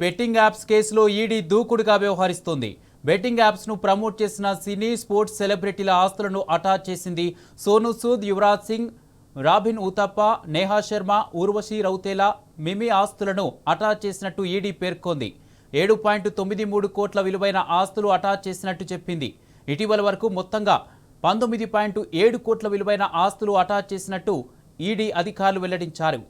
Betting apps కేసులో ED దూకుడుగా వ్యవహరిస్తోంది. Betting apps ను ప్రమోట్ చేసిన సినీ స్పోర్ట్స్ సెలబ్రిటీల ఆస్తులను అటాచ్ చేసింది. సోనూ సూద్, యువరాజ్ సింగ్, రాబిన్ ఉతప్ప, నేహా శర్మ, ఊర్వశి రౌతేలా, మిమి ఆస్తులను అటాచ్ చేసినట్టు ఈడీ పేర్కొంది. 7.93 కోట్ల విలువైన ఆస్తులు అటాచ్ చేసినట్టు చెప్పింది. ఇటీవల వరకు మొత్తంగా 19.7 కోట్ల విలువైన ఆస్తులు అటాచ్ చేసినట్టు ఈడీ అధికారులు వెల్లడించారు.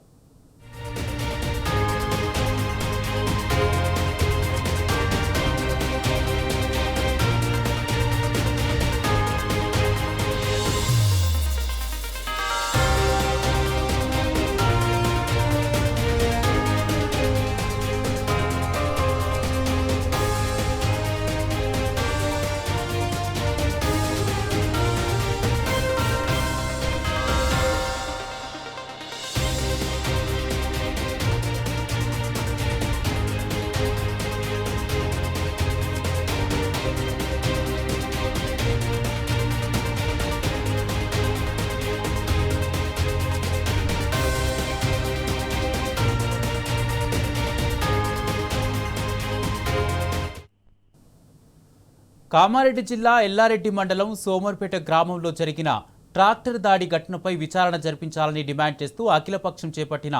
కామారెడ్డి జిల్లా ఎల్లారెడ్డి మండలం సోమర్పేట గ్రామంలో జరిగిన ట్రాక్టర్ దాడి ఘటనపై విచారణ జరిపించాలని డిమాండ్ చేస్తూ అఖిలపక్షం చేపట్టిన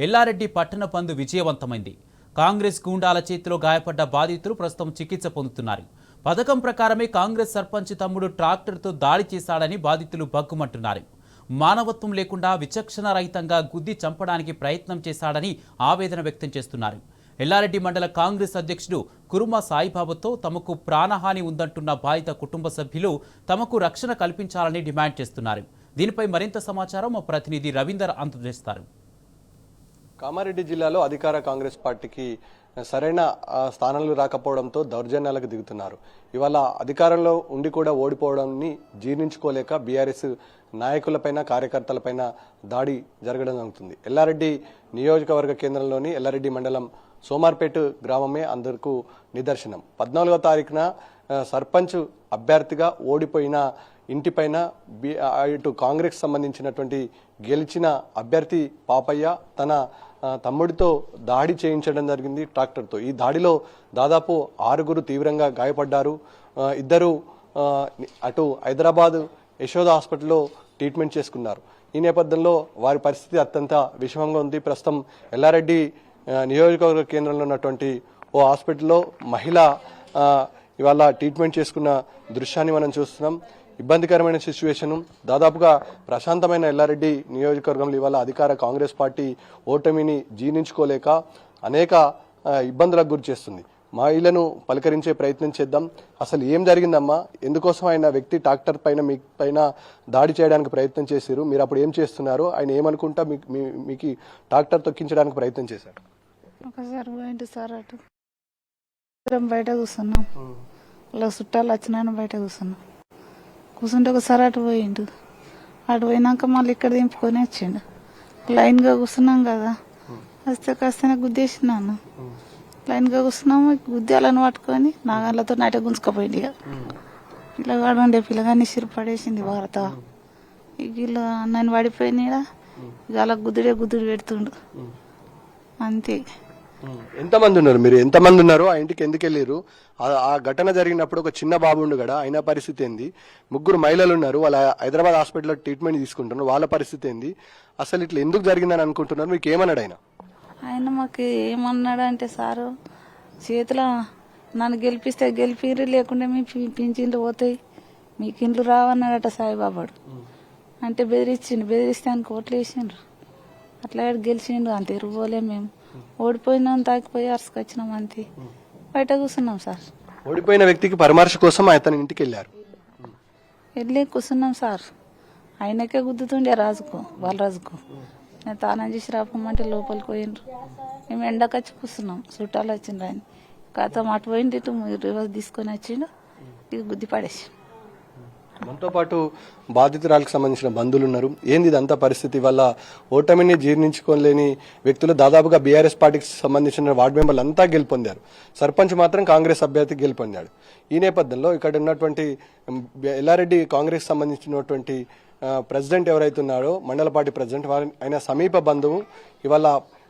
ఎల్లారెడ్డి పట్టణ బంద్ విజయవంతమైంది. కాంగ్రెస్ గూండాల చేతిలో గాయపడ్డ బాధితులు ప్రస్తుతం చికిత్స పొందుతున్నారు. పథకం ప్రకారమే కాంగ్రెస్ సర్పంచ్ తమ్ముడు ట్రాక్టర్తో దాడి చేశాడని బాధితులు బగ్గుమంటున్నారు. మానవత్వం లేకుండా విచక్షణ రహితంగా గుద్ది చంపడానికి ప్రయత్నం చేశాడని ఆవేదన వ్యక్తం చేస్తున్నారు. ఎల్లారెడ్డి మండల కాంగ్రెస్ అధ్యక్షుడు కురుమ సాయిబాబాతో తమకు ప్రాణహాని ఉందంటున్న బాధిత కుటుంబ సభ్యులు తమకు రక్షణ కల్పించాలని డిమాండ్ చేస్తున్నారు. దీనిపై మరింత సమాచారం మా ప్రతినిధి రవీందర్ అందజేస్తారు. కామారెడ్డి జిల్లాలో అధికార కాంగ్రెస్ పార్టీకి సరైన స్థానాలు రాకపోవడంతో దౌర్జన్యాలకు దిగుతున్నారు. ఇవాళ అధికారంలో ఉండి కూడా ఓడిపోవడాన్ని జీర్ణించుకోలేక బీఆర్ఎస్ నాయకులపైన కార్యకర్తలపైన దాడి జరగడం జరుగుతుంది. ఎల్లారెడ్డి నియోజకవర్గ కేంద్రంలోని ఎల్లారెడ్డి మండలం సోమార్పేట గ్రామమే అందరికీ నిదర్శనం. 14వ తారీఖున సర్పంచ్ అభ్యర్థిగా ఓడిపోయిన ఇంటిపైన ఇటు కాంగ్రెస్ సంబంధించినటువంటి గెలిచిన అభ్యర్థి పాపయ్య తన తమ్ముడితో దాడి చేయించడం జరిగింది ట్రాక్టర్తో. ఈ దాడిలో దాదాపు 6 తీవ్రంగా గాయపడ్డారు. ఇద్దరు అటు హైదరాబాద్ యశోద హాస్పిటల్లో ట్రీట్మెంట్ చేసుకున్నారు. ఈ నేపథ్యంలో వారి పరిస్థితి అత్యంత విషమంగా ఉంది. ప్రస్తుతం ఎల్లారెడ్డి నియోజకవర్గ కేంద్రంలో ఉన్నటువంటి ఓ హాస్పిటల్లో మహిళ ఇవాళ ట్రీట్మెంట్ చేసుకున్న దృశ్యాన్ని మనం చూస్తున్నాం. ఇబ్బందికరమైన సిచ్యువేషన్. దాదాపుగా ప్రశాంతమైన ఎల్లారెడ్డి నియోజకవర్గంలో ఇవాళ అధికార కాంగ్రెస్ పార్టీ ఓటమిని జీర్ణించుకోలేక అనేక ఇబ్బందులకు గురి చేస్తుంది. మహిళను పలకరించే ప్రయత్నం చేద్దాం. అసలు ఏం జరిగిందమ్మా? ఎందుకోసం ఆయన వ్యక్తి ట్రాక్టర్ పైన మీ పైన దాడి చేయడానికి ప్రయత్నం చేశారు? మీరు అప్పుడు ఏం చేస్తున్నారు? ఆయన ఏమనుకుంటా మీకు ట్రాక్టర్ తొక్కించడానికి ప్రయత్నం చేశారు? ఒకసారి పోయింది సార్, అటు బయట కూర్చున్నాం. ఇలా చుట్టాలు వచ్చినాయని బయట కూర్చుంటే ఒకసారి అటు పోయిండు. అటు పోయినాక మళ్ళీ ఇక్కడ దింపుకొని వచ్చిండు. లైన్గా కూర్చున్నాం కదా, వస్తే కాస్తనే గుద్దేసినాను. లైన్గా కూర్చున్నాము, గుద్దేలను పట్టుకొని నాగాళ్ళతో నైట గుంజుకపోయింది. పిల్లగాడు ఉండే పిల్లగాన్ని సిరు పడేసింది భారత. ఇక నన్ను పడిపోయినా ఇక అలా గుద్దుడు పెడుతుండు అంతే. ఎంతమంది ఉన్నారు? మీరు ఎంతమంది ఉన్నారు? ఆ ఇంటికి ఎందుకు వెళ్ళారు? ఆ ఘటన జరిగినప్పుడు ఒక చిన్న బాబు ఉండు కదా, ఆయన పరిస్థితి ఏంది? 3 మహిళలు ఉన్నారు, వాళ్ళ హైదరాబాద్ హాస్పిటల్లో ట్రీట్మెంట్ తీసుకుంటున్నారు, వాళ్ళ పరిస్థితి ఏంది? అసలు ఇట్లా ఎందుకు జరిగిందని అనుకుంటున్నారు? మీకు ఏమన్నాడు ఆయన? ఆయన మాకు ఏమన్నాడు అంటే, సారు చేతిలో నన్ను గెలిపిస్తే గెలిపిరు, లేకుంటే మీ పింఛన్లు పోతాయి, మీకు ఇండ్లు రావన్నాడట సాయిబాబాడు. అంటే బెదిరిస్తే ఆయన కోట్లు వేసిండ్రు. అట్లా గెలిచిండు, అంత ఎరుగుపోలే. మేము ఓడిపోయినాం, తాకిపోయి అరుసుకొచ్చినాం అంతే. బయట కూర్చున్నాం సార్. ఓడిపోయిన వ్యక్తికి పరామర్శ కోసం అతని ఇంటికి వెళ్ళి కూర్చున్నాం సార్. ఆయనకే గుద్దుతుండే బాలరాజుకు. నేను తానం చేసి రాపమంటే లోపలికి పోయిండ్రు. మేము ఎండకొచ్చి కూర్చున్నాం, చుట్టాలు వచ్చిండ్రు. ఆయన కాతో అటు పోయింది, ఇటు రివర్స్ తీసుకొని వచ్చిండు, ఇది గుద్ది పడేసి. మనతో పాటు బాధితురాలకు సంబంధించిన బంధువులు ఉన్నారు. ఏంది ఇదంతా పరిస్థితి? వల్ల ఓటమిని జీర్ణించుకోలేని వ్యక్తులు దాదాపుగా బీఆర్ఎస్ పార్టీకి సంబంధించిన వార్డు మెంబర్లు అంతా గెలుపొందారు. సర్పంచ్ మాత్రం కాంగ్రెస్ అభ్యర్థి గెలుపొందాడు. ఈ నేపథ్యంలో ఇక్కడ ఉన్నటువంటి ఎల్లారెడ్డి కాంగ్రెస్ సంబంధించినటువంటి ప్రెసిడెంట్ ఎవరైతే ఉన్నారో, మండల పార్టీ ప్రెసిడెంట్, ఆయన సమీప బంధువు ఇవాళ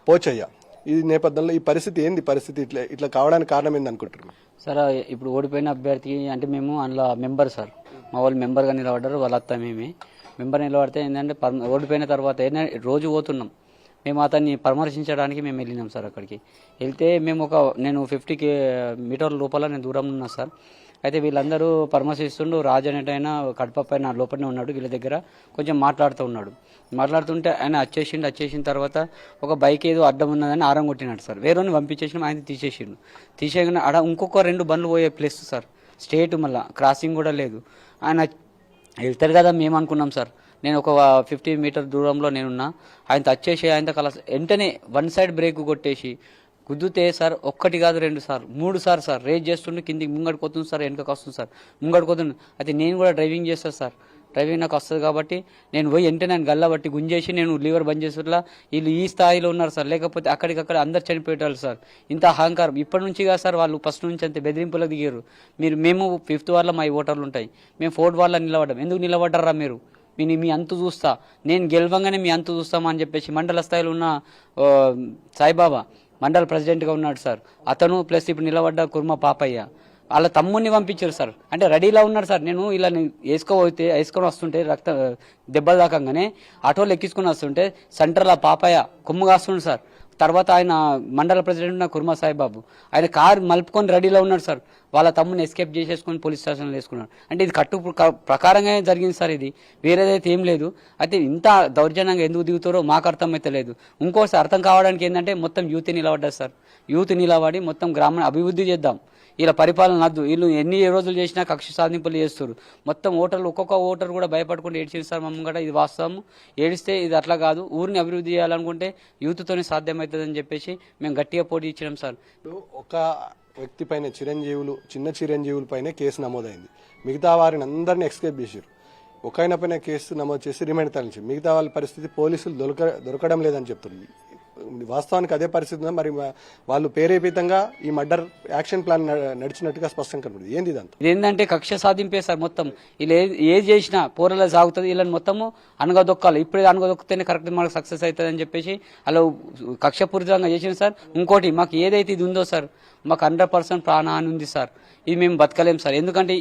పోచయ్య. ఈ నేపథ్యంలో ఈ పరిస్థితి ఏంది, పరిస్థితి ఇట్లా కావడానికి కారణం ఏంది అనుకుంటున్నారు? సార్ ఇప్పుడు ఓడిపోయిన అభ్యర్థికి అంటే మేము అందులో మెంబర్ సార్, మా వాళ్ళు మెంబర్గా నిలబడ్డారు, వాళ్ళ అత్త మేమే మెంబర్ నిలబడితే ఏంటంటే ఓడిపోయిన తర్వాత ఏంటంటే రోజు పోతున్నాం మేము అతన్ని పరామర్శించడానికి మేము వెళ్ళినాం సార్. అక్కడికి వెళ్తే మేము నేను 50 మీటర్ల లోపల నేను దూరం ఉన్నా సార్. అయితే వీళ్ళందరూ పరామర్శిస్తుండు, రాజు అనేటైనా కడప పైన లోపలనే ఉన్నాడు, వీళ్ళ దగ్గర కొంచెం మాట్లాడుతుంటే ఆయన వచ్చేసిన తర్వాత ఒక బైక్ ఏదో అడ్డం ఉన్నదని ఆరం కొట్టినాడు సార్. వేరేని పంపించేసిన ఆయన తీసేయగానే ఆడ ఇంకొక 2 బండ్లు పోయే ప్లేస్ సార్, స్ట్రేట్ మళ్ళీ క్రాసింగ్ కూడా లేదు. ఆయన వెళ్తారు కదా మేము అనుకున్నాం సార్. నేను ఒక 50 మీటర్ దూరంలో నేనున్నా, ఆయన టచ్ చేసి ఆయన వెంటనే 1 సైడ్ బ్రేక్ కొట్టేసి గుద్దుతే సార్ 1 కాదు 2 సార్లు 3 సార్లు సార్ రేజ్ చేస్తుండే, కిందికి ముంగడికి పోతుంది సార్, వెనకకి వస్తుంది సార్, ముంగడికి పోతుంది. అయితే నేను కూడా డ్రైవింగ్ చేస్తాను సార్, డ్రైవింగ్ నాకు వస్తుంది కాబట్టి నేను పోయి వెంటనే నేను గల్లబట్టి గుంజేసి నేను లీవర్ బంద్ చేసేట్లా వీళ్ళు ఈ స్థాయిలో ఉన్నారు సార్. లేకపోతే అక్కడికక్కడ అందరు చనిపోయేటారు సార్. ఇంత అహంకారం ఇప్పటి నుంచి కాదు సార్, వాళ్ళు ఫస్ట్ నుంచి అంతే బెదిరింపులకు దిగారు. మేము 5th వార్డులో మా ఓటర్లు ఉంటాయి, మేము 4th వార్డులో నిలబడ్డాం. ఎందుకు నిలబడ్డారా మీరు? మీ అంతు చూస్తా, నేను గెలవంగానే మీ అంతు చూస్తామా అని చెప్పేసి మండల స్థాయిలో ఉన్న సాయిబాబా మండల ప్రెసిడెంట్గా ఉన్నాడు సార్, అతను ప్లస్ ఇప్పుడు నిలబడ్డ కుర్మ పాపయ్య వాళ్ళ తమ్ముడిని పంపించారు సార్. అంటే రెడీలా ఉన్నాడు సార్. నేను ఇలా వేసుకొని వస్తుంటే దెబ్బలు తాకంగానే ఆటోలు ఎక్కించుకొని వస్తుంటే సెంటర్లో పాపయ్య కొమ్ము కాస్తున్నాడు సార్. తర్వాత ఆయన మండల ప్రెసిడెంట్ ఉన్న కుర్మా సాయిబాబు ఆయన కారు మలుపుకొని రెడీలో ఉన్నాడు సార్. వాళ్ళ తమ్ముని ఎస్కేప్ చేసేసుకొని పోలీస్ స్టేషన్లో వేసుకున్నాడు. అంటే ఇది కట్టు ప్రకారంగానే జరిగింది సార్, ఇది వేరేదైతే ఏం లేదు. అయితే ఇంత దౌర్జన్యంగా ఎందుకు దిగుతారో మాకు అర్థమైతే లేదు. ఇంకోసారి అర్థం కావడానికి ఏంటంటే మొత్తం యూత్ నిలబడ్డారు సార్. యూత్ నిలబడి మొత్తం గ్రామాన్ని అభివృద్ధి చేద్దాం, ఇలా పరిపాలన వద్దు, వీళ్ళు ఎన్ని రోజులు చేసినా కక్ష సాధింపులు చేస్తారు. మొత్తం ఓటర్లు ఒక్కొక్క ఓటర్ కూడా భయపడుకుంటూ ఏడ్చింది సార్ మమ్మల్ని కూడా. ఇది వాస్తవం, ఏడిస్తే ఇది అట్లా కాదు, ఊరిని అభివృద్ధి చేయాలనుకుంటే యూత్తోనే సాధ్యమవుతుందని చెప్పేసి మేము గట్టిగా పోటీ ఇచ్చినాం సార్. ఒక వ్యక్తి పైన చిన్న చిరంజీవుల పైన కేసు నమోదైంది, మిగతా వారిని అందరినీ ఎస్కేప్ చేశారు. ఒక ఆయన పైన కేసు నమోదు చేసి రిమాండ్ తరలించారు. మిగతా వాళ్ళ పరిస్థితి పోలీసులు దొరకడం లేదని చెప్తున్నారు. వాస్తవానికి అదే పరిస్థితి ఉందా? మరి వాళ్ళు ప్రేరేపితంగా ఈ మర్డర్ యాక్షన్ ప్లాన్ నడిచినట్టుగా స్పష్టంగా కనబడుతుంది. ఏంది ఇదంతా? ఇదేంటంటే కక్ష సాధింపే సార్. మొత్తం ఇలా ఏది చేసినా పోరలా సాగుతుంది, వీళ్ళని మొత్తము అనగదొక్కాలి. ఇప్పుడే అనగదొక్కితేనే కరెక్ట్ మనకు సక్సెస్ అవుతుంది అని చెప్పేసి అలా కక్షపూరితంగా చేసింది సార్. ఇంకోటి మాకు ఏదైతే ఇది ఉందో సార్, మాకు 100% ప్రాణహాని ఉంది సార్. ఇది మేము బతకలేం సార్. ఎందుకంటే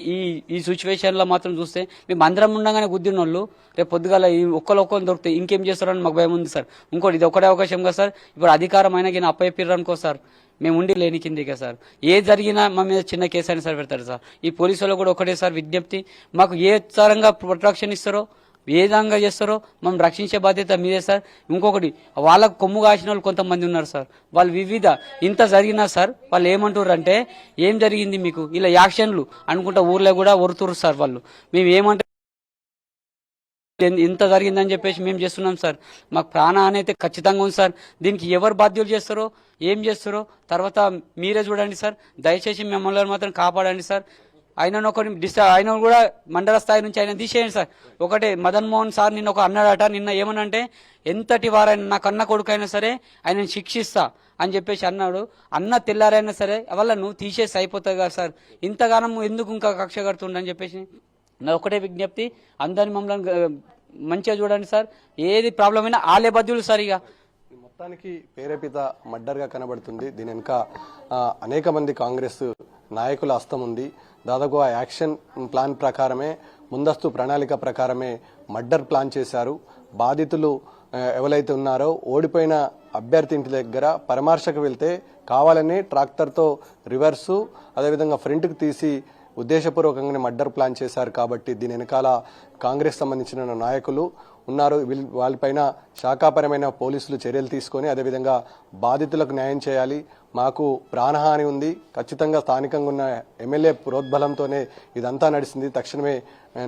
ఈ సిచ్యువేషన్లో మాత్రం చూస్తే మేము అందరం ఉండగానే గుద్దిన వాళ్ళు రేపు పొద్దుగాల ఈ ఒక్కరు దొరికితే ఇంకేం చేస్తారని మాకు భయం ఉంది సార్. ఇంకోటి ఇది ఒకటే అవకాశం కదా సార్, ఇప్పుడు అధికారం అయినా కానీ అప్పయ్యారు అనుకో సార్, మేము ఉండి లేని కిందిగా సార్. ఏ జరిగినా మా మీద చిన్న కేసు అయినా సార్ పెడతారు సార్. ఈ పోలీసులు కూడా ఒకటే సార్ విజ్ఞప్తి, మాకు ఏ తరంగా ప్రొటెక్షన్ ఇస్తారో ఏ విధంగా చేస్తారో మనం రక్షించే బాధ్యత మీదే సార్. ఇంకొకటి వాళ్ళకు కొమ్ము కాసిన వాళ్ళు కొంతమంది ఉన్నారు సార్, వాళ్ళు వివిధ ఇంత జరిగినా సార్ వాళ్ళు ఏమంటారు అంటే ఏం జరిగింది మీకు ఇలా యాక్షన్లు అనుకుంటా ఊర్లో కూడా ఒరుతురు సార్. వాళ్ళు మేము ఏమంటారు ఇంత జరిగిందని చెప్పేసి మేము చేస్తున్నాం సార్. మాకు ప్రాణహాని అయితే ఖచ్చితంగా ఉంది సార్. దీనికి ఎవరు బాధ్యులు చేస్తారో ఏం చేస్తారో తర్వాత మీరే చూడండి సార్. దయచేసి మిమ్మల్ని మాత్రం కాపాడండి సార్. ఆయన కూడా మండల స్థాయి నుంచి ఆయన తీసేయండి సార్. ఒకటే మదన్ మోహన్ సార్ నిన్న అన్నాడట, నిన్న ఏమనంటే ఎంతటి వారైనా నా కన్న కొడుకైనా సరే ఆయన శిక్షిస్తా అని చెప్పేసి అన్నాడు. అన్న తెల్లారైనా సరే వాళ్ళను తీసేసి అయిపోతుంది కదా సార్. ఇంతగానం ఎందుకు ఇంకా కక్ష కడుతుండని చెప్పేసి నా ఒకటే విజ్ఞప్తి, అందరిని మమ్మల్ని మంచిగా చూడండి సార్. ఏది ప్రాబ్లం అయినా ఆలే బద్దులు సార్. ఇక మొత్తానికి ప్రేరేపిత మర్డర్గా కనబడుతుంది. దీని వెనుక అనేక మంది కాంగ్రెస్ నాయకుల హస్తం ఉంది. దాదాపు ఆ యాక్షన్ ప్లాన్ ప్రకారమే, ముందస్తు ప్రణాళిక ప్రకారమే మర్డర్ ప్లాన్ చేశారు. బాధితులు ఎవరైతే ఉన్నారో ఓడిపోయిన అభ్యర్థి ఇంటి దగ్గర పరామర్శకు వెళ్తే కావాలని ట్రాక్టర్తో రివర్సు అదేవిధంగా ఫ్రంట్కి తీసి ఉద్దేశపూర్వకంగానే మర్డర్ ప్లాన్ చేశారు. కాబట్టి దీని వెనకాల కాంగ్రెస్ సంబంధించిన నాయకులు ఉన్నారు. వాళ్ళపైన శాఖాపరమైన పోలీసులు చర్యలు తీసుకొని అదేవిధంగా బాధితులకు న్యాయం చేయాలి, మాకు ప్రాణహాని ఉంది, ఖచ్చితంగా స్థానికంగా ఉన్న ఎమ్మెల్యే ప్రోద్బలంతోనే ఇదంతా నడిచింది, తక్షణమే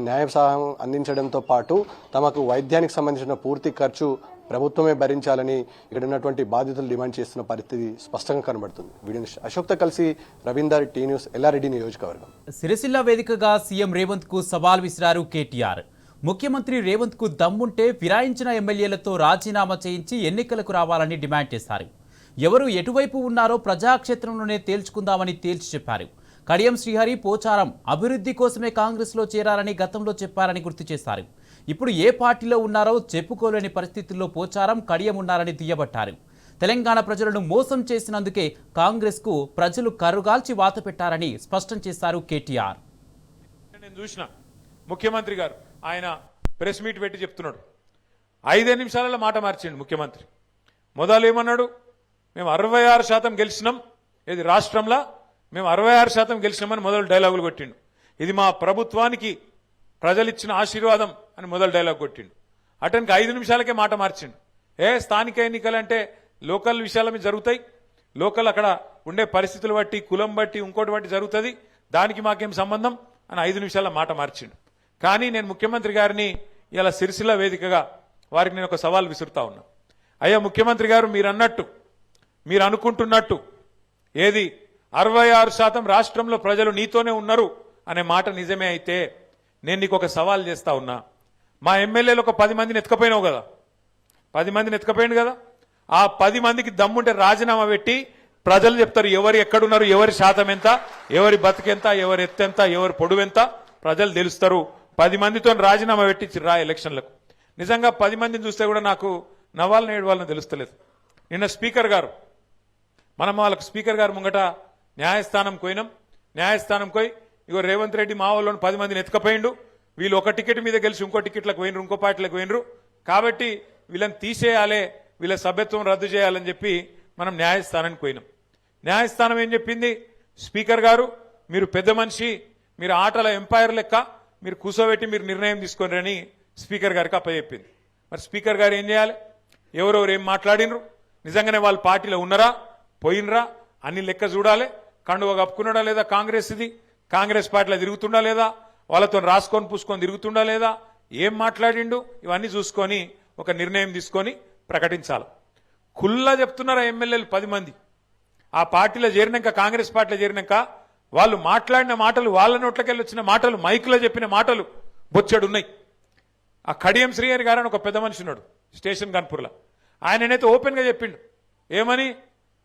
న్యాయ సహాయం అందించడంతో పాటు తమకు వైద్యానికి సంబంధించిన పూర్తి ఖర్చు ప్రభుత్వమే భరించాలని ఇక్కడ ఉన్నటువంటి బాధితులు డిమాండ్ చేస్తున్న పరిస్థితి స్పష్టంగా కనబడుతుంది. వీడియో అశోక్తో కలిసి రవీందర్, టీ న్యూస్, ఎల్లారెడ్డి నియోజకవర్గం. సిరిసిల్ల వేదికగా సీఎం రేవంత్ కు సవాల్ విసిరారు కేటీఆర్. ముఖ్యమంత్రి రేవంత్ కు దమ్ముంటే ఫిరాయించిన ఎమ్మెల్యేలతో రాజీనామా చేయించి ఎన్నికలకు రావాలని డిమాండ్ చేశారు. ఎవరు ఎటువైపు ఉన్నారో ప్రజాక్షేత్రంలోనే తేల్చుకుందామని తేల్చి చెప్పారు. కడియం శ్రీహరి, పోచారం అభివృద్ధి కోసమే కాంగ్రెస్లో చేరారని గతంలో చెప్పారని గుర్తు చేశారు. ఇప్పుడు ఏ పార్టీలో ఉన్నారో చెప్పుకోలేని పరిస్థితుల్లో పోచారం, కడియం ఉన్నారని దుయ్యబట్టారు. తెలంగాణ ప్రజలను మోసం చేసినందుకే కాంగ్రెస్కు ప్రజలు కర్రుగాల్చి వాత పెట్టారని స్పష్టం చేశారు కేటీఆర్. నేను చూసిన ముఖ్యమంత్రి గారు ఆయన ప్రెస్ మీట్ పెట్టి చెప్తున్నాడు, 5 నిమిషాలలో మాట మార్చిండు ముఖ్యమంత్రి. మొదలు ఏమన్నాడు, మేము 66% గెలిచినాం, ఇది రాష్ట్రంలో మేము 66% గెలిచినామని మొదలు డైలాగులు కొట్టిండు. ఇది మా ప్రభుత్వానికి ప్రజలిచ్చిన ఆశీర్వాదం అని మొదలు డైలాగ్ కొట్టిండు. అతనికి 5 నిమిషాలకే మాట మార్చిండు. స్థానిక ఎన్నికలంటే లోకల్ విషయాల మీద జరుగుతాయి, లోకల్ అక్కడ ఉండే పరిస్థితులు బట్టి, కులం బట్టి, ఇంకోటి బట్టి జరుగుతుంది, దానికి మాకేం సంబంధం అని 5 నిమిషాల మాట మార్చిండు. కానీ నేను ముఖ్యమంత్రి గారిని ఇలా సిరిసిల్ల వేదికగా వారికి నేను ఒక సవాల్ విసురుతా ఉన్నా. అయ్యా ముఖ్యమంత్రి గారు, మీరు అన్నట్టు, మీరు అనుకుంటున్నట్టు ఏది 66% రాష్ట్రంలో ప్రజలు నీతోనే ఉన్నారు అనే మాట నిజమే అయితే నేను నీకు ఒక సవాల్ చేస్తా ఉన్నా. మా ఎమ్మెల్యేలు ఒక 10 మందిని ఎత్తుకపోయినావు కదా, 10 మందిని ఎత్తుకపోయింది కదా, ఆ 10 మందికి దమ్ముంటే రాజీనామా పెట్టి ప్రజలు చెప్తారు ఎవరు ఎక్కడున్నారు, ఎవరి శాతం ఎంత, ఎవరి బతుకెంత, ఎవరి ఎత్తెంత, ఎవరి పొడువెంత ప్రజలు తెలుస్తారు. 10 మందితో రాజీనామా పెట్టి రా ఎలక్షన్లకు. నిజంగా 10 మందిని చూస్తే కూడా నాకు నవ్వాలని ఏడవాలని తెలుస్తలేదు. నిన్న స్పీకర్ గారు, మనం వాళ్ళకు స్పీకర్ గారు ముంగట న్యాయస్థానం పోయినాం, న్యాయస్థానం పోయి ఇగో రేవంత్ రెడ్డి మా వాళ్ళని 10 మందిని ఎత్తుకపోయిండు, వీళ్ళు ఒక టికెట్ మీద గెలిచి ఇంకో టికెట్లకు పోయినరు, ఇంకో పార్టీలకు పోయినరు, కాబట్టి వీళ్ళని తీసేయాలి, వీళ్ళ సభ్యత్వం రద్దు చేయాలని చెప్పి మనం న్యాయస్థానానికి పోయినాం. న్యాయస్థానం ఏం చెప్పింది, స్పీకర్ గారు మీరు పెద్ద మనిషి, మీరు ఆటల ఎంపైర్ లెక్క మీరు కూర్చోబెట్టి మీరు నిర్ణయం తీసుకోరని స్పీకర్ గారికి అప్పచెప్పింది. మరి స్పీకర్ గారు ఏం చేయాలి, ఎవరెవరు ఏం మాట్లాడినరు, నిజంగానే వాళ్ళ పార్టీలో ఉన్నారా పోయినరా అన్ని లెక్క చూడాలి, కండువ కప్పుకున్నాడా లేదా కాంగ్రెస్, ఇది కాంగ్రెస్ పార్టీలో తిరుగుతుండా లేదా, వాళ్ళతో రాసుకొని పూసుకొని తిరుగుతుండా లేదా, ఏం మాట్లాడిండు, ఇవన్నీ చూసుకొని ఒక నిర్ణయం తీసుకొని ప్రకటించాలి. ఖుల్లా చెప్తున్నారా ఎమ్మెల్యేలు 10 మంది ఆ పార్టీలో చేరినాక, కాంగ్రెస్ పార్టీలో చేరినాక వాళ్ళు మాట్లాడిన మాటలు, వాళ్ళ నోట్లకెళ్ళి వచ్చిన మాటలు, మైకులో చెప్పిన మాటలు బొచ్చెడున్నాయి. ఆ కడియం శ్రీహరి గారు అని ఒక పెద్ద మనిషి ఉన్నాడు స్టేషన్ కాన్పూర్లో, ఆయననైతే ఓపెన్గా చెప్పిండు, ఏమని,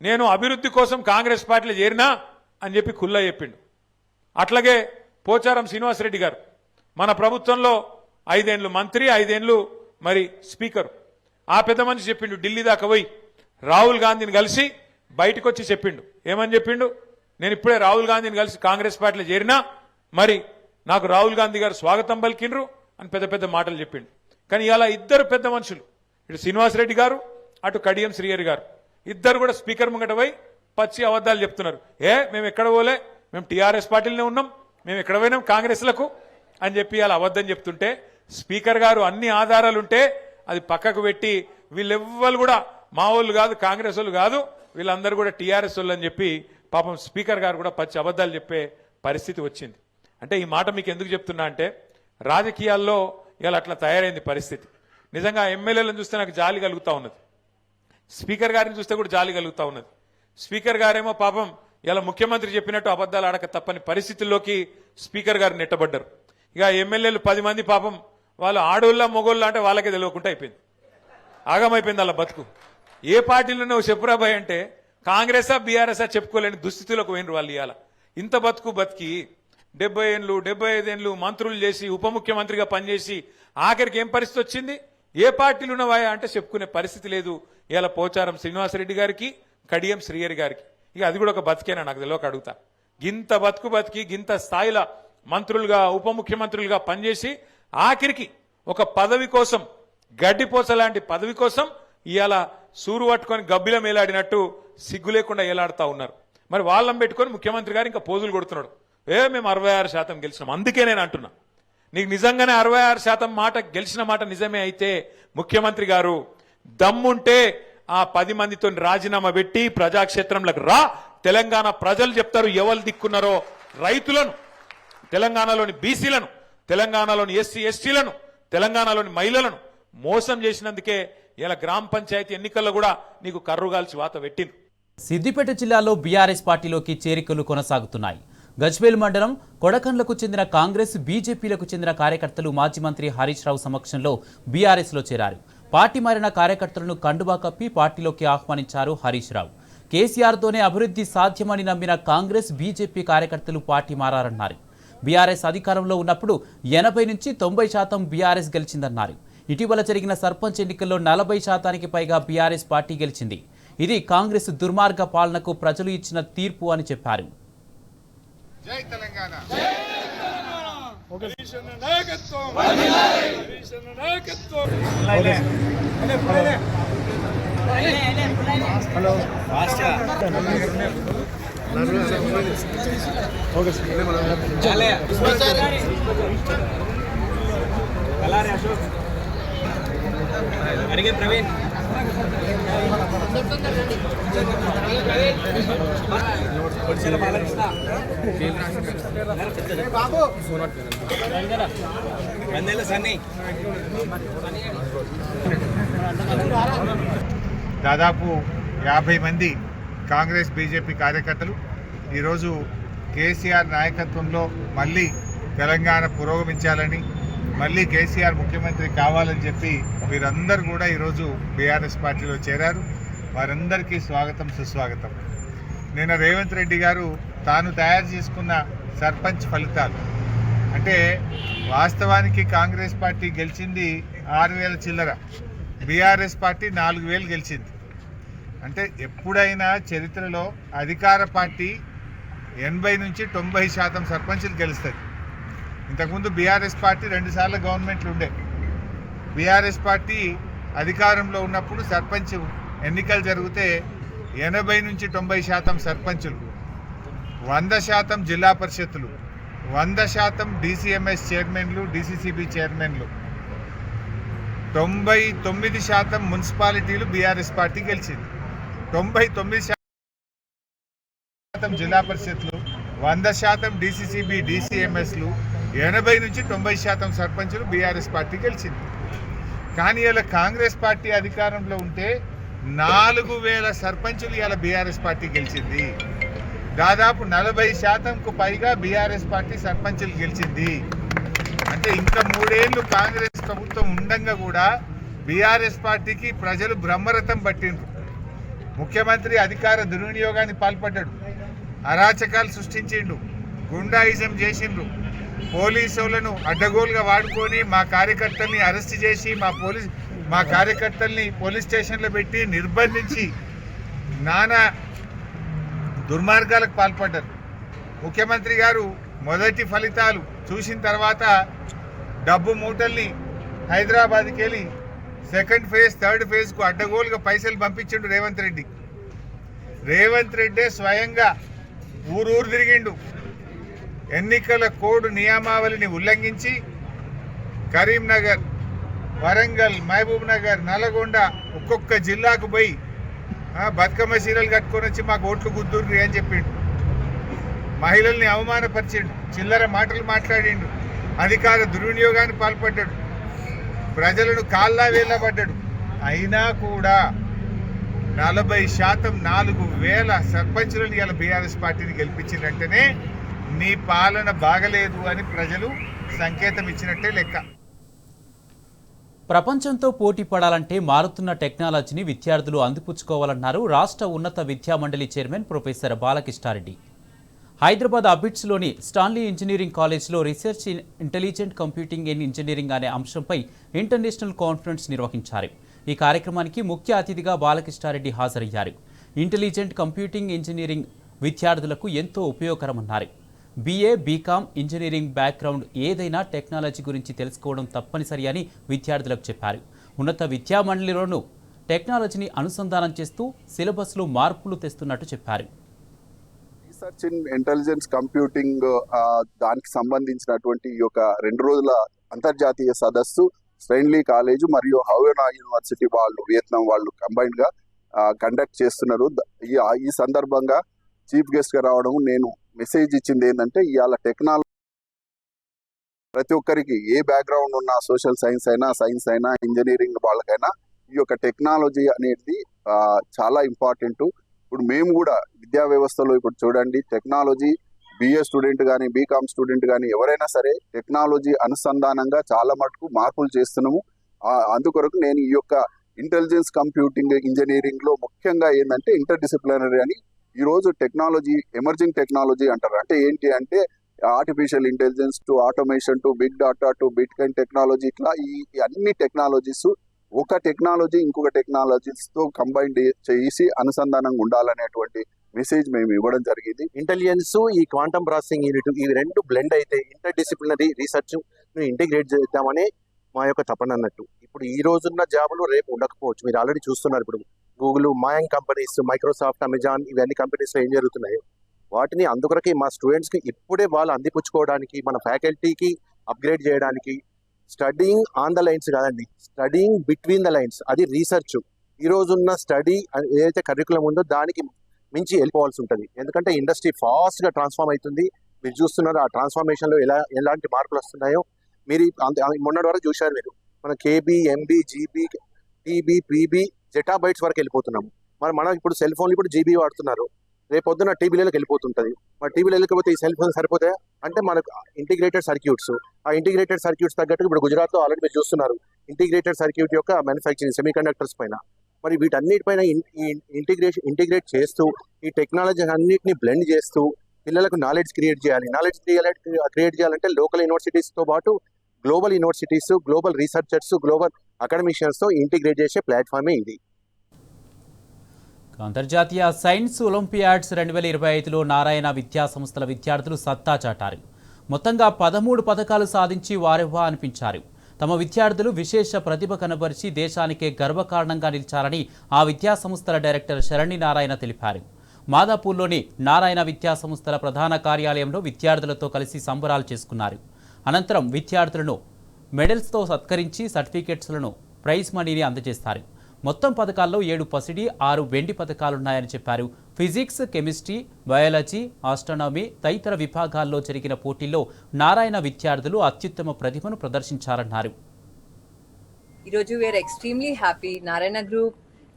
నేను అభివృద్ధి కోసం కాంగ్రెస్ పార్టీలో చేరినా అని చెప్పి ఖుల్లా చెప్పిండు. అట్లాగే పోచారం శ్రీనివాసరెడ్డి గారు మన ప్రభుత్వంలో 5 ఏళ్ళు మంత్రి, 5 ఏళ్ళు మరి స్పీకర్, ఆ పెద్ద మనిషి చెప్పిండు, ఢిల్లీ దాకా పోయి రాహుల్ గాంధీని కలిసి బయటకు వచ్చి చెప్పిండు, ఏమని చెప్పిండు, నేను ఇప్పుడే రాహుల్ గాంధీని కలిసి కాంగ్రెస్ పార్టీలో చేరినా, మరి నాకు రాహుల్ గాంధీ గారు స్వాగతం పలికిండ్రు అని పెద్ద పెద్ద మాటలు చెప్పిండు. కానీ ఇలా ఇద్దరు పెద్ద మనుషులు, ఇటు శ్రీనివాసరెడ్డి గారు అటు కడియం శ్రీహరి గారు, ఇద్దరు కూడా స్పీకర్ ముంగట పోయి పచ్చి అబద్ధాలు చెప్తున్నారు. మేము ఎక్కడ పోలే, మేము టీఆర్ఎస్ పార్టీలోనే ఉన్నాం, మేము ఎక్కడ పోయినాం కాంగ్రెస్లకు అని చెప్పి అలా అబద్ధం చెప్తుంటే, స్పీకర్ గారు అన్ని ఆధారాలుంటే అది పక్కకు పెట్టి వీళ్ళెవ్వరు కూడా మా వాళ్ళు కాదు, కాంగ్రెస్ వాళ్ళు కాదు, వీళ్ళందరూ కూడా టీఆర్ఎస్ వాళ్ళు అని చెప్పి పాపం స్పీకర్ గారు కూడా పచ్చి అబద్ధాలు చెప్పే పరిస్థితి వచ్చింది. అంటే ఈ మాట మీకు ఎందుకు చెప్తున్నా అంటే, రాజకీయాల్లో ఇవాళ అట్లా తయారైంది పరిస్థితి. నిజంగా ఎమ్మెల్యేలను చూస్తే నాకు జాలి కలుగుతా ఉన్నది, స్పీకర్ గారిని చూస్తే కూడా జాలి కలుగుతా ఉన్నది. స్పీకర్ గారేమో పాపం ఇలా ముఖ్యమంత్రి చెప్పినట్టు అబద్ధాలు ఆడక తప్పని పరిస్థితుల్లోకి స్పీకర్ గారు నెట్టబడ్డారు. ఇక ఎమ్మెల్యేలు 10 మంది పాపం వాళ్ళు ఆడోళ్ళ మొగోళ్ళ అంటే వాళ్ళకే తెలియకుండా అయిపోయింది, ఆగమైపోయింది వాళ్ళ బతుకు. ఏ పార్టీలో నువ్వు చెప్పురాబాయ్ అంటే కాంగ్రెసా బీఆర్ఎస్ఆ చెప్పుకోలేని దుస్థితిలోకి పోయినరు వాళ్ళు. ఇవాళ ఇంత బతుకు బతికి 70 ఏళ్ళు 75 ఏళ్ళు మంత్రులు చేసి ఉప ముఖ్యమంత్రిగా పనిచేసి ఆఖరికి ఏం పరిస్థితి వచ్చింది, ఏ పార్టీలు ఉన్నవాయా అంటే చెప్పుకునే పరిస్థితి లేదు. ఇలా పోచారం శ్రీనివాసరెడ్డి గారికి, కడియం శ్రీహరి గారికి, ఇక అది కూడా ఒక బతికేనా నాకు తెలియక అడుగుతా. గింత బతుకు బతికి గింత స్థాయిలో మంత్రులుగా ఉప ముఖ్యమంత్రులుగా పనిచేసి ఆఖరికి ఒక పదవి కోసం, గడ్డిపోస లాంటి పదవి కోసం ఇవాళ సూరు పట్టుకొని గబ్బిల మేలాడినట్టు సిగ్గు లేకుండా ఏలాడుతా ఉన్నారు. మరి వాళ్ళని పెట్టుకొని ముఖ్యమంత్రి గారు ఇంకా పోజులు కొడుతున్నాడు, మేము 66% గెలిచినాం. అందుకే నేను అంటున్నా, నీకు నిజంగానే 66% మాట గెలిచిన మాట నిజమే అయితే ముఖ్యమంత్రి గారు దమ్ముంటే ఆ 10 మందితో రాజీనామా పెట్టి ప్రజాక్షేత్రంలోకి రా. తెలంగాణ ప్రజలు చెప్తారు ఎవరు దిక్కున్నారో, రైతులను, తెలంగాణలోని బీసీలను, తెలంగాణలోని ఎస్సీ ఎస్టీలను, తెలంగాణలోని మహిళలను మోసం చేసినందుకే ఇలా గ్రామ పంచాయతీ ఎన్నికల్లో కూడా నీకు కర్రుగాల్చి వాత పెట్టింది. సిద్దిపేట జిల్లాలో బీఆర్ఎస్ పార్టీలోకి చేరికలు కొనసాగుతున్నాయి. గజ్వేల్ మండలం కొడకండ్లకు చెందిన కాంగ్రెస్, బీజేపీలకు చెందిన కార్యకర్తలు మాజీ మంత్రి హరీష్ రావు సమక్షంలో బీఆర్ఎస్లో చేరారు. పార్టీ మారిన కార్యకర్తలను కండువా కప్పి పార్టీలోకి ఆహ్వానించారు హరీష్ రావు. కేసీఆర్తోనే అభివృద్ధి సాధ్యమని నమ్మిన కాంగ్రెస్, బీజేపీ కార్యకర్తలు పార్టీ మారారన్నారు. బీఆర్ఎస్ అధికారంలో ఉన్నప్పుడు 80 నుంచి 90% బీఆర్ఎస్ గెలిచిందన్నారు. ఇటీవల జరిగిన సర్పంచ్ ఎన్నికల్లో 40%కి పైగా బీఆర్ఎస్ పార్టీ గెలిచింది. ఇది కాంగ్రెస్ దుర్మార్గ పాలనకు ప్రజలు ఇచ్చిన తీర్పు అని చెప్పారు. జై తెలంగాణ. దాదాపు 50 మంది కాంగ్రెస్ బీజేపీ కార్యకర్తలు ఈరోజు కేసీఆర్ నాయకత్వంలో మళ్ళీ తెలంగాణ పురోగమించాలని, మళ్ళీ కేసీఆర్ ముఖ్యమంత్రి కావాలని చెప్పి వీరందరూ కూడా ఈరోజు బీఆర్ఎస్ పార్టీలో చేరారు. వారందరికీ స్వాగతం, సుస్వాగతం. నిన్న రేవంత్ రెడ్డి గారు తాను తయారు చేసుకున్న సర్పంచ్ ఫలితాలు అంటే వాస్తవానికి కాంగ్రెస్ పార్టీ గెలిచింది 6,000 చిల్లర, బీఆర్ఎస్ పార్టీ 4,000 గెలిచింది. అంటే ఎప్పుడైనా చరిత్రలో అధికార పార్టీ 80 నుంచి 90% సర్పంచులు గెలుస్తుంది. ఇంతకుముందు బీఆర్ఎస్ పార్టీ 2 సార్లు గవర్నమెంట్లు ఉండే. బీఆర్ఎస్ పార్టీ అధికారంలో ఉన్నప్పుడు సర్పంచ్ ఎన్నికలు జరిగితే 80 నుంచి 90% సర్పంచులు, 100% జిల్లా పరిషత్తులు, 100% DCMS చైర్మన్లు, DCCB చైర్మన్లు, 99% మున్సిపాలిటీలు బీఆర్ఎస్ పార్టీ గెలిచింది. 99% జిల్లా పరిషత్లు, 100% DCCB DCMSలు, 80 నుంచి 90% సర్పంచులు బీఆర్ఎస్ పార్టీ గెలిచింది. కానీ ఇలా కాంగ్రెస్ పార్టీ అధికారంలో ఉంటే 4,000 సర్పంచులు ఇలా బీఆర్ఎస్ పార్టీ గెలిచింది. దాదాపు 40%కు పైగా బీఆర్ఎస్ పార్టీ సర్పంచులు గెలిచింది. అంటే ఇంకా 3 ఏళ్ళు కాంగ్రెస్ ప్రభుత్వం ఉండంగా కూడా బీఆర్ఎస్ పార్టీకి ప్రజలు బ్రహ్మరథం పట్టిండ్రు. ముఖ్యమంత్రి అధికార దుర్వినియోగాన్ని పాల్పడ్డాడు, అరాచకాలు సృష్టించిండు, గుండాయిజం చేసిండ్రు, పోలీసులను అడ్డగోలుగా వాడుకొని మా కార్యకర్తల్ని అరెస్ట్ చేసి మా కార్యకర్తల్ని పోలీస్ స్టేషన్లో పెట్టి నిర్బంధించి నానా దుర్మార్గాలకు పాల్పడ్డారు. ముఖ్యమంత్రి గారు మొదటి ఫలితాలు చూసిన తర్వాత డబ్బు మూటల్ని హైదరాబాద్కి వెళ్ళి సెకండ్ ఫేజ్, థర్డ్ ఫేజ్కు అడ్డగోలుగా పైసలు పంపించిండు రేవంత్ రెడ్డి. రేవంత్ రెడ్డే స్వయంగా ఊరూరు తిరిగిండు. ఎన్నికల కోడ్ నియమావళిని ఉల్లంఘించి కరీంనగర్, వరంగల్, మహబూబ్ నగర్, నల్గొండ ఒక్కొక్క జిల్లాకు పోయి బతుకమ్మ చీరలు కట్టుకొని వచ్చి మాకు ఓట్లు గుద్దుర్రి అని చెప్పిండు. మహిళల్ని అవమానపరిచిండు, చిల్లర మాటలు మాట్లాడిండు, అధికార దుర్వినియోగానికి పాల్పడ్డాడు, ప్రజలను కాళ్ళ వేళ్ళబడ్డాడు. అయినా కూడా 40% 4,000 సర్పంచులను ఇలా బీఆర్ఎస్ పార్టీని గెలిపించినట్టేనే నీ పాలన బాగలేదు అని ప్రజలు సంకేతం ఇచ్చినట్టే లెక్క. ప్రపంచంతో పోటీ పడాలంటే మారుతున్న టెక్నాలజీని విద్యార్థులు అందిపుచ్చుకోవాలన్నారు రాష్ట్ర ఉన్నత విద్యామండలి చైర్మన్ ప్రొఫెసర్ బాలకృష్ణారెడ్డి. హైదరాబాద్ అబిడ్స్లోని స్టాన్లీ ఇంజనీరింగ్ కాలేజ్లో research in intelligent computing in engineering అనే అంశంపై ఇంటర్నేషనల్ కాన్ఫరెన్స్ నిర్వహించారు. ఈ కార్యక్రమానికి ముఖ్య అతిథిగా బాలకృష్ణారెడ్డి హాజరయ్యారు. ఇంటెలిజెంట్ కంప్యూటింగ్ ఇంజనీరింగ్ విద్యార్థులకు ఎంతో ఉపయోగకరమన్నారు. BA, BCom ఇంజనీరింగ్ బ్యాక్గ్రౌండ్ ఏదైనా టెక్నాలజీ గురించి తెలుసుకోవడం తప్పనిసరి అని విద్యార్థులకు చెప్పారు. ఉన్నత విద్యామండలిలోనూ టెక్నాలజీని అనుసంధానం చేస్తూ సిలబస్లో మార్పులు తెస్తున్నట్టు చెప్పారు. రీసెర్చ్ ఇన్ ఇంటెలిజెన్స్ కంప్యూటింగ్ దానికి సంబంధించినటువంటి ఈ యొక్క 2 రోజుల అంతర్జాతీయ సదస్సు స్టెన్లీ కాలేజ్ మరియు హవానా యూనివర్సిటీ వాళ్ళు, వియత్నాం వాళ్ళు కంబైన్డ్ గా కండక్ట్ చేస్తున్నారు. ఈ సందర్భంగా చీఫ్ గెస్ట్ గా రావడం నేను మెసేజ్ ఇచ్చింది ఏంటంటే, ఇవాళ టెక్నాలజీ ప్రతి ఒక్కరికి ఏ బ్యాక్గ్రౌండ్ ఉన్న సోషల్ సైన్స్ అయినా ఇంజనీరింగ్ వాళ్ళకైనా ఈ యొక్క టెక్నాలజీ అనేది చాలా ఇంపార్టెంట్. ఇప్పుడు మేము కూడా విద్యా వ్యవస్థలో ఇప్పుడు చూడండి, టెక్నాలజీ BA స్టూడెంట్ కానీ BCom స్టూడెంట్ కానీ ఎవరైనా సరే టెక్నాలజీ అనుసంధానంగా చాలా మటుకు మార్పులు చేస్తున్నాము. అందుకొరకు నేను ఈ యొక్క ఇంటెలిజెన్స్ కంప్యూటింగ్ ఇంజనీరింగ్ లో ముఖ్యంగా ఏంటంటే ఇంటర్ డిసిప్లినరీ అని ఈ రోజు టెక్నాలజీ, ఎమర్జింగ్ టెక్నాలజీ అంటారు. అంటే ఏంటి అంటే artificial intelligence to automation to big data to bitcoin technology, ఇట్లా ఈ అన్ని టెక్నాలజీస్ ఒక టెక్నాలజీ ఇంకొక టెక్నాలజీస్తో కంబైన్ చేసి అనుసంధానంగా ఉండాలనేటువంటి మెసేజ్ మేము ఇవ్వడం జరిగింది. ఇంటెలిజెన్స్, ఈ క్వాంటమ్ ప్రాసెసింగ్ యూనిట్, ఇవి రెండు బ్లెండ్ అయితే ఇంటర్ డిసిప్లినరీ రీసెర్చ్ ఇంటిగ్రేట్ చేద్దామని మా యొక్క తపన అన్నట్టు. ఇప్పుడు ఈ రోజున్న జాబులు రేపు ఉండకపోవచ్చు. మీరు ఆల్రెడీ చూస్తున్నారు, ఇప్పుడు గూగుల్, మాయంగ్ కంపెనీస్, మైక్రోసాఫ్ట్, అమెజాన్, ఇవన్నీ కంపెనీస్లో ఏం జరుగుతున్నాయో వాటిని అందుకొరకే మా స్టూడెంట్స్కి ఇప్పుడే వాళ్ళు అందిపుచ్చుకోవడానికి, మన ఫ్యాకల్టీకి అప్గ్రేడ్ చేయడానికి, స్టడీయింగ్ ఆన్ ద లైన్స్ కాదండి, స్టడీయింగ్ బిట్వీన్ ద లైన్స్, అది రీసెర్చ్. ఈ రోజున్న స్టడీ ఏదైతే కరికులం ఉందో దానికి మించి వెళ్ళిపోవాల్సి ఉంటుంది. ఎందుకంటే ఇండస్ట్రీ ఫాస్ట్గా ట్రాన్స్ఫార్మ్ అవుతుంది. మీరు చూస్తున్నారు ఆ ట్రాన్స్ఫార్మేషన్లో ఎలాంటి మార్పులు వస్తున్నాయో. మీరు మొన్నటి వరకు చూశారు మీరు, మన KB, MB, GB, TB, PB, zettabytes వరకు వెళ్ళిపోతున్నాము. మనం ఇప్పుడు సెల్ ఫోన్లు ఇప్పుడు జీబీ వాడుతున్నారు, రేపు పొద్దున్న టీబీలకు వెళ్ళిపోతుంటుంది. మరి టీబీలో వెళ్ళకపోతే ఈ సెల్ ఫోన్ సరిపోతే అంటే మనకు ఇంటిగ్రేటెడ్ సర్క్యూట్స్, ఆ ఇంటిగ్రేటెడ్ సర్క్యూట్స్ తగ్గట్టు ఇప్పుడు గుజరాత్లో ఆల్రెడీ మీరు చూస్తున్నారు ఇంటిగ్రేటెడ్ సర్క్యూట్ యొక్క మ్యానుఫ్యాక్చరింగ్, సెమీ కండక్టర్స్ పైన. మరి వీటన్నిటిపైన ఇంటిగ్రేట్ చేస్తూ ఈ టెక్నాలజీ అన్నిటిని బ్లెండ్ చేస్తూ పిల్లలకు నాలెడ్జ్ క్రియేట్ చేయాలి. క్రియేట్ చేయాలంటే లోకల్ యూనివర్సిటీస్తో పాటు global universities, global researchers, global అకాడమిషియన్స్తో ఇంటిగ్రేట్ చేసే ప్లాట్ఫామే ఇది. అంతర్జాతీయ సైన్స్ ఒలింపియాడ్స్ 2025లో నారాయణ విద్యా సంస్థల విద్యార్థులు సత్తా చాటారు. మొత్తంగా 13 పథకాలు సాధించి వారెవ్వా అనిపించారు. తమ విద్యార్థులు విశేష ప్రతిభ కనబరిచి దేశానికే గర్వకారణంగా నిలిచారని ఆ విద్యా సంస్థల డైరెక్టర్ శరణి నారాయణ తెలిపారు. మాదాపూర్లోని నారాయణ విద్యా సంస్థల ప్రధాన కార్యాలయంలో విద్యార్థులతో కలిసి సంబరాలు చేసుకున్నారు. అనంతరం విద్యార్థులను మెడల్స్తో సత్కరించి సర్టిఫికెట్స్లను, ప్రైజ్ మనీని అందజేస్తారు. మొత్తం పథకాల్లో 7 పసిడి, 6 వెండి పథకాలున్నాయని చెప్పారు. ఫిజిక్స్, కెమిస్ట్రీ, బయాలజీ, ఆస్ట్రానమీ తదితర విభాగాల్లో జరిగిన పోటీల్లో నారాయణ విద్యార్థులు అత్యుత్తమ ప్రతిభను ప్రదర్శించారన్నారు. ఈరోజు we are extremely happy. Narayana Group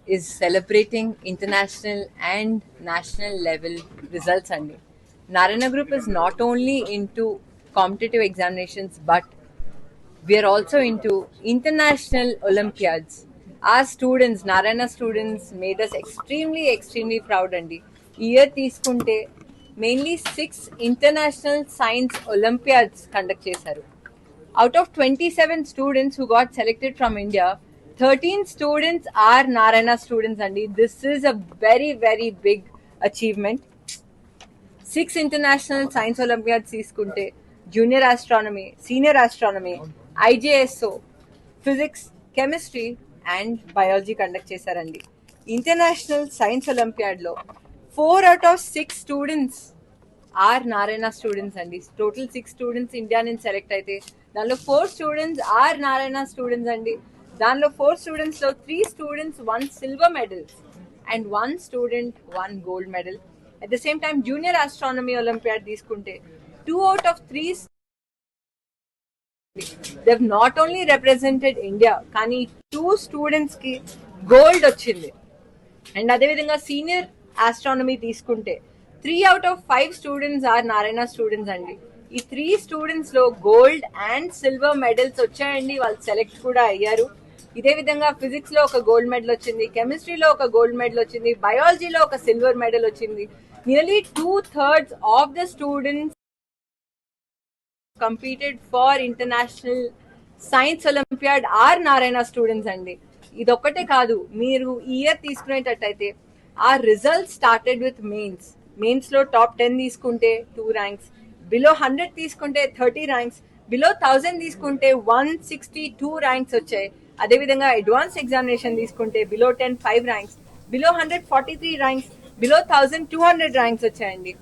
is celebrating international and national level results andi. Narayana Group is not only into competitive examinations but we are also into international Olympiads. Our students, Narayana students, made us extremely proud andi. Year తీసుకుంటే mainly 6 international science Olympiads conduct చేశారు. Out of 27 students who got selected from India, 13 students are Narayana students andi. This is a very big achievement. 6 international science Olympiads తీసుకుంటే junior astronomy, senior astronomy, IJSO, physics, chemistry and biology conduct చేశారండి. International science olympiad లో 4 out of 6 students are Narayana students అండి. Total 6 students India నుంచి select అయితే దానిలో 4 students are Narayana students అండి. దానిలో 4 students లో 3 students 1 silver medals and 1 student 1 gold medal. At the same time junior astronomy olympiad తీసుకుంటే 2 out of 3 they've not only represented India కానీ 2 students కి గోల్డ్ వచ్చింది. అండ్ అదేవిధంగా సీనియర్ ఆస్ట్రానమీ తీసుకుంటే 3 out of 5 students are Narayana students అండి. ఈ 3 students లో gold and silver medals వచ్చాయండి. వాళ్ళు సెలెక్ట్ కూడా అయ్యారు. ఇదే విధంగా ఫిజిక్స్ లో ఒక గోల్డ్ మెడల్ వచ్చింది, కెమిస్ట్రీలో ఒక గోల్డ్ మెడల్ వచ్చింది, బయాలజీలో ఒక సిల్వర్ మెడల్ వచ్చింది. Nearly 2/3 of the students competed for international science olympiad are narayana students andi. ఇదొక్కటే కాదు, మీరు ఇయర్ తీసుకునేటట్టయితే ఆ రిజల్ట్ స్టార్టెడ్ విత్ మెయిన్స్ లో టాప్ 10 తీసుకుంటే 2 ర్యాంక్స్, బిలో 100 తీసుకుంటే 30 ర్యాంక్స్, బిలో 1000 తీసుకుంటే 162 ర్యాంక్స్ వచ్చాయి. అదేవిధంగా అడ్వాన్స్ ఎగ్జామినేషన్ తీసుకుంటే below 10 5 ranks, below 100 43 ranks, below 1200 ranks వచ్చాయండి.